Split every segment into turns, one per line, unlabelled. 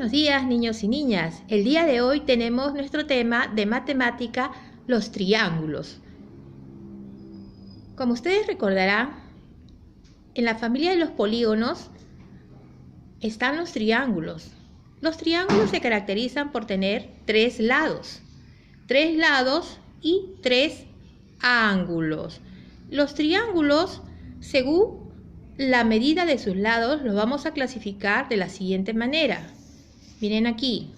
buenos días, niños y niñas. El día de hoy tenemos nuestro tema de matemática, los triángulos. Como ustedes recordarán, en la familia de los polígonos están los triángulos. Los triángulos se caracterizan por tener tres lados y tres ángulos. Los triángulos, según la medida de sus lados, los vamos a clasificar de la siguiente manera. Miren aquí.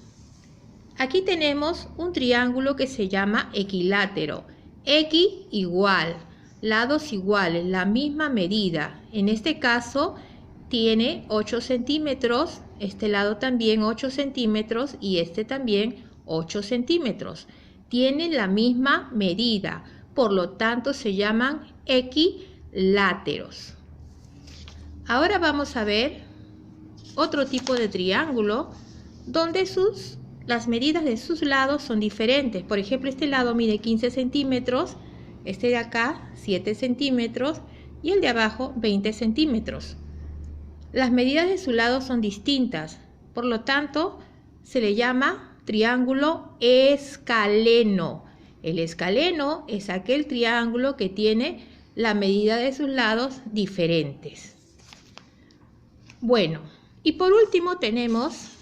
Aquí tenemos un triángulo que se llama equilátero. X igual, lados iguales, la misma medida. En este caso tiene 8 centímetros, este lado también 8 centímetros y este también 8 centímetros. Tienen la misma medida, por lo tanto se llaman equiláteros. Ahora vamos a ver otro tipo de triángulo donde las medidas de sus lados son diferentes. Por ejemplo, este lado mide 15 centímetros, este de acá 7 centímetros y el de abajo 20 centímetros. Las medidas de su lado son distintas, por lo tanto se le llama triángulo escaleno. El escaleno es aquel triángulo que tiene la medida de sus lados diferentes. Bueno, y por último tenemos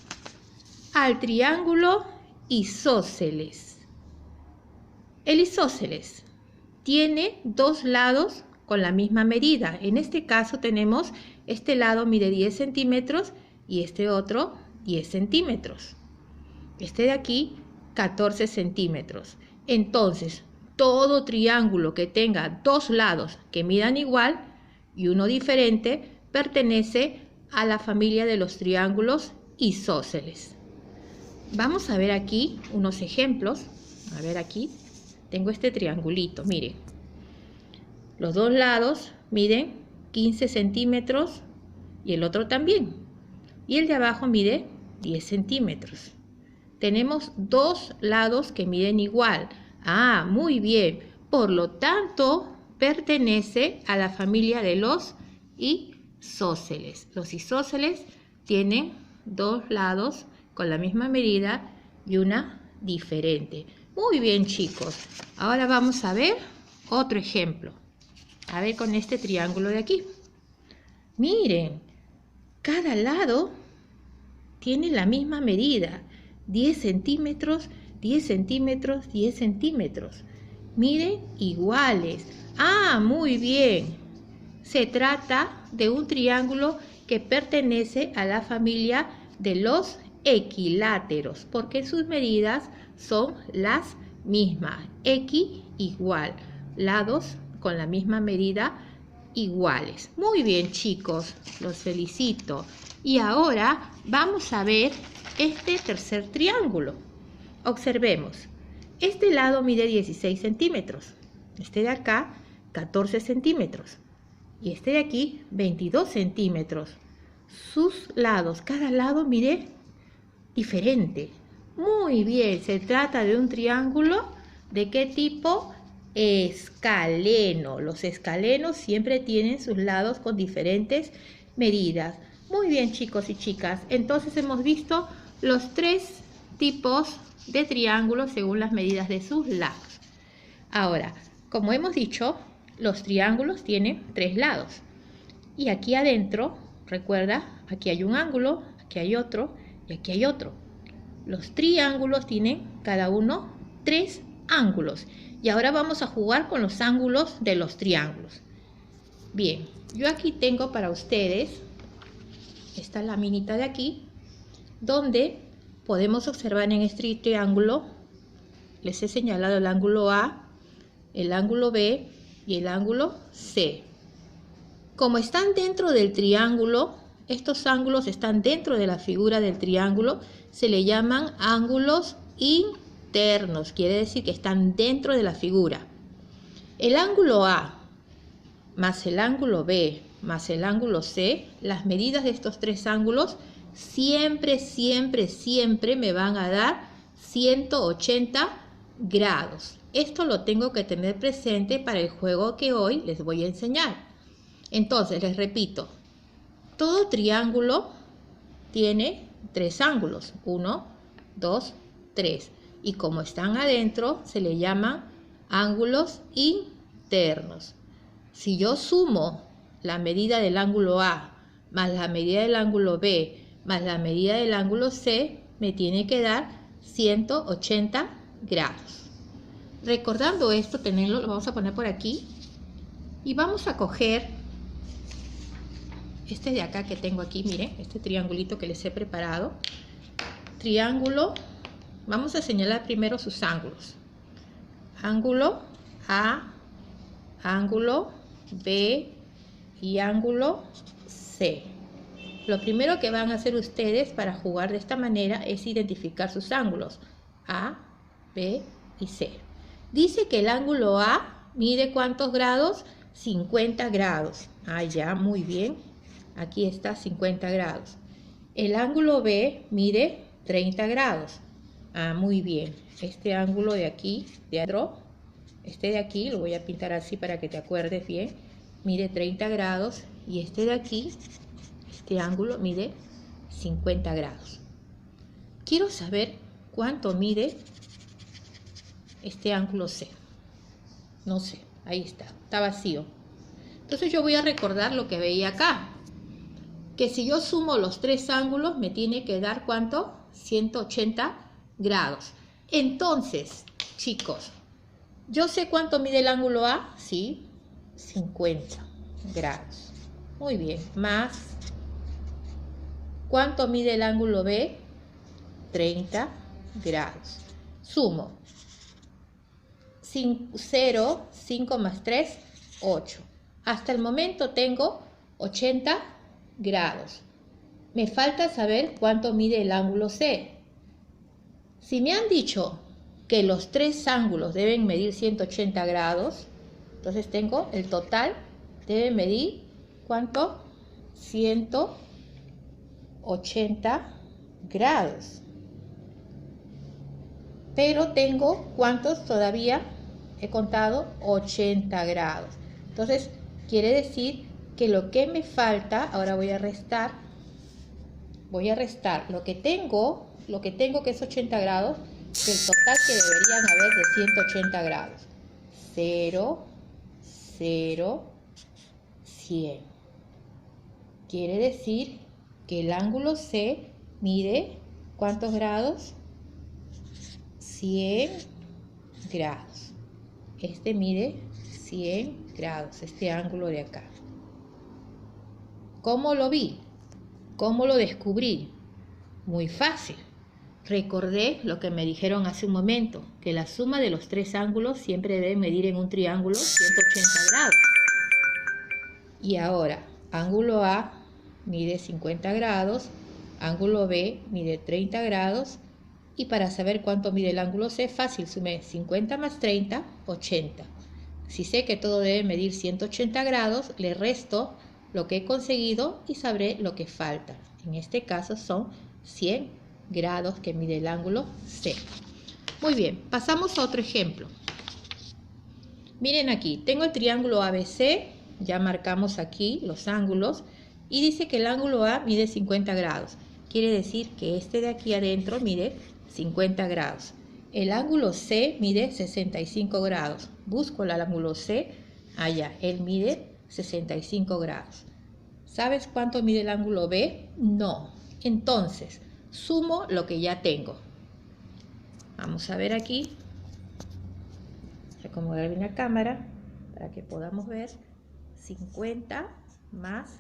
al triángulo isósceles. El isósceles tiene dos lados con la misma medida. En este caso tenemos, este lado mide 10 centímetros y este otro 10 centímetros. Este de aquí 14 centímetros. Entonces, todo triángulo que tenga dos lados que midan igual y uno diferente pertenece a la familia de los triángulos isósceles. Vamos a ver aquí unos ejemplos. A ver aquí, tengo este triangulito, mire. Los dos lados miden 15 centímetros y el otro también. Y el de abajo mide 10 centímetros. Tenemos dos lados que miden igual. Ah, muy bien. Por lo tanto, pertenece a la familia de los isósceles. Los isósceles tienen dos lados con la misma medida y una diferente. Muy bien, chicos. Ahora vamos a ver otro ejemplo. A ver con este triángulo de aquí. Miren, cada lado tiene la misma medida. 10 centímetros, 10 centímetros, 10 centímetros. Miren, iguales. Ah, muy bien. Se trata de un triángulo que pertenece a la familia de los equiláteros, porque sus medidas son las mismas. X igual, lados con la misma medida iguales. Muy bien, chicos, los felicito. Y ahora vamos a ver este tercer triángulo. Observemos. Este lado mide 16 centímetros. Este de acá, 14 centímetros. Y este de aquí, 22 centímetros. Sus lados, cada lado mide diferente. Muy bien, se trata de un triángulo. ¿De qué tipo? Escaleno. Los escalenos siempre tienen sus lados con diferentes medidas. Muy bien, chicos y chicas. Entonces hemos visto los tres tipos de triángulos según las medidas de sus lados. Ahora, como hemos dicho, los triángulos tienen tres lados. Y aquí adentro, recuerda, aquí hay un ángulo, aquí hay otro y aquí hay otro. Los triángulos tienen cada uno tres ángulos. Y ahora vamos a jugar con los ángulos de los triángulos. Bien, yo aquí tengo para ustedes esta laminita de aquí, donde podemos observar en este triángulo, les he señalado el ángulo A, el ángulo B y el ángulo C. Como están dentro del triángulo, estos ángulos están dentro de la figura del triángulo, se le llaman ángulos internos, quiere decir que están dentro de la figura. El ángulo A más el ángulo B más el ángulo C, las medidas de estos tres ángulos siempre me van a dar 180 grados. Esto lo tengo que tener presente para el juego que hoy les voy a enseñar. Entonces, les repito, todo triángulo tiene tres ángulos. 1, 2, 3. Y como están adentro, se le llaman ángulos internos. Si yo sumo la medida del ángulo A más la medida del ángulo B más la medida del ángulo C, me tiene que dar 180 grados. Recordando esto, tenerlo, lo vamos a poner por aquí. Y vamos a coger este de acá que tengo aquí, miren, este triangulito que les he preparado. Triángulo, vamos a señalar primero sus ángulos. Ángulo A, ángulo B y ángulo C. Lo primero que van a hacer ustedes para jugar de esta manera es identificar sus ángulos A, B y C. Dice que el ángulo A mide ¿cuántos grados? 50 grados. Ah, ya, muy bien. Aquí está 50 grados. El ángulo B mide 30 grados. Ah, muy bien. Este ángulo de aquí, de adentro, este de aquí, lo voy a pintar así para que te acuerdes bien, mide 30 grados. Y este de aquí, este ángulo mide 50 grados. Quiero saber cuánto mide este ángulo C. No sé, ahí está vacío. Entonces yo voy a recordar lo que veía acá. Que si yo sumo los tres ángulos me tiene que dar ¿cuánto? 180 grados. Entonces, chicos, ¿yo sé cuánto mide el ángulo A? Sí, 50 grados. Muy bien, más ¿cuánto mide el ángulo B? 30 grados. Sumo 0, 5 más 3, 8. Hasta el momento tengo 80 grados. Me falta saber cuánto mide el ángulo C. Si me han dicho que los tres ángulos deben medir 180 grados, entonces tengo el total, debe medir ¿cuánto? 180 grados. Pero tengo ¿cuántos todavía? He contado 80 grados. Entonces quiere decir que lo que me falta, ahora voy a restar lo que tengo que es 80 grados, del total que deberían haber de 180 grados. 0, 0, 100. Quiere decir que el ángulo C mide ¿cuántos grados? 100 grados. Este mide 100 grados, este ángulo de acá. ¿Cómo lo vi? ¿Cómo lo descubrí? Muy fácil. Recordé lo que me dijeron hace un momento, que la suma de los tres ángulos siempre debe medir en un triángulo 180 grados. Y ahora, ángulo A mide 50 grados, ángulo B mide 30 grados, y para saber cuánto mide el ángulo C, fácil, sumé 50 más 30, 80. Si sé que todo debe medir 180 grados, le resto lo que he conseguido y sabré lo que falta. En este caso son 100 grados que mide el ángulo C. Muy bien, pasamos a otro ejemplo. Miren aquí, tengo el triángulo ABC, ya marcamos aquí los ángulos, y dice que el ángulo A mide 50 grados. Quiere decir que este de aquí adentro mide 50 grados. El ángulo C mide 65 grados. Busco el ángulo C, allá, él mide 65 grados. ¿Sabes cuánto mide el ángulo B? No. Entonces, sumo lo que ya tengo. Vamos a ver aquí. Voy a acomodar bien la cámara para que podamos ver. 50 más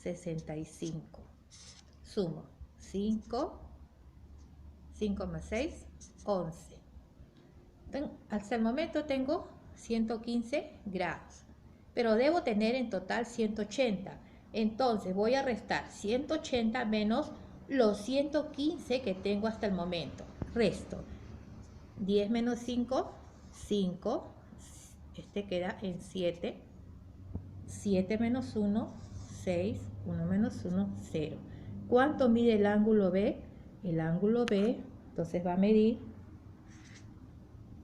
65. Sumo 5. 5 más 6, 11. Hasta el momento tengo 115 grados, pero debo tener en total 180. Entonces voy a restar 180 menos los 115 que tengo hasta el momento. Resto 10 menos 5, 5. Este queda en 7. 7 menos 1, 6. 1 menos 1, 0. ¿Cuánto mide el ángulo B? El ángulo B, entonces va a medir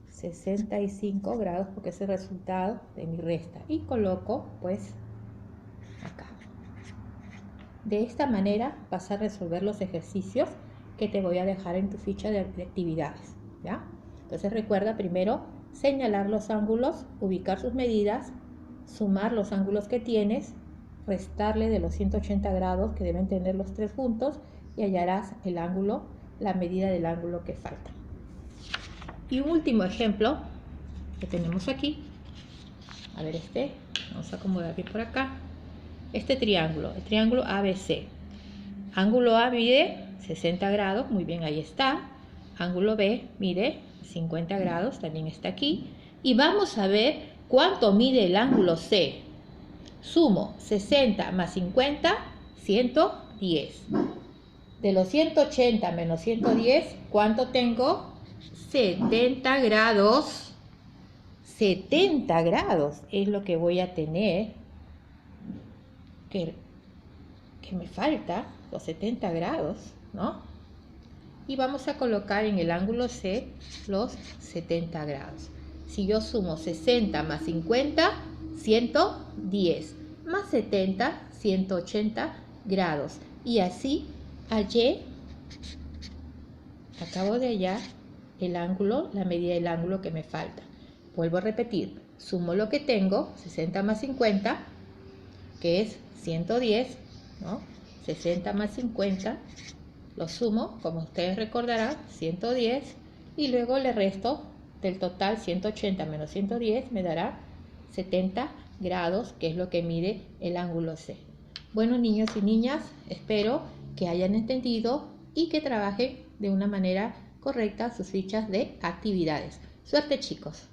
65 grados porque es el resultado de mi resta. Y coloco, pues, acá. De esta manera vas a resolver los ejercicios que te voy a dejar en tu ficha de actividades, ¿ya? Entonces recuerda primero señalar los ángulos, ubicar sus medidas, sumar los ángulos que tienes, restarle de los 180 grados que deben tener los tres juntos y hallarás el ángulo, la medida del ángulo que falta. Y un último ejemplo que tenemos aquí, a ver vamos a acomodar bien por acá, este triángulo, el triángulo ABC. Ángulo A mide 60 grados, muy bien, ahí está. Ángulo B mide 50 grados, también está aquí. Y vamos a ver cuánto mide el ángulo C. Sumo 60 más 50, 110. De los 180 menos 110, ¿cuánto tengo? 70 grados. 70 grados es lo que voy a tener, que me falta, los 70 grados, ¿no? Y vamos a colocar en el ángulo C los 70 grados. Si yo sumo 60 más 50, 110, más 70, 180 grados. Y así hallé, acabo de hallar el ángulo, la medida del ángulo que me falta. Vuelvo a repetir, sumo lo que tengo, 60 más 50, que es 110, ¿no? 60 más 50, lo sumo, como ustedes recordarán, 110, y luego le resto del total 180 menos 110, me dará 70 grados, que es lo que mide el ángulo C. Bueno, niños y niñas, espero que hayan entendido y que trabajen de una manera correcta sus fichas de actividades. Suerte, chicos.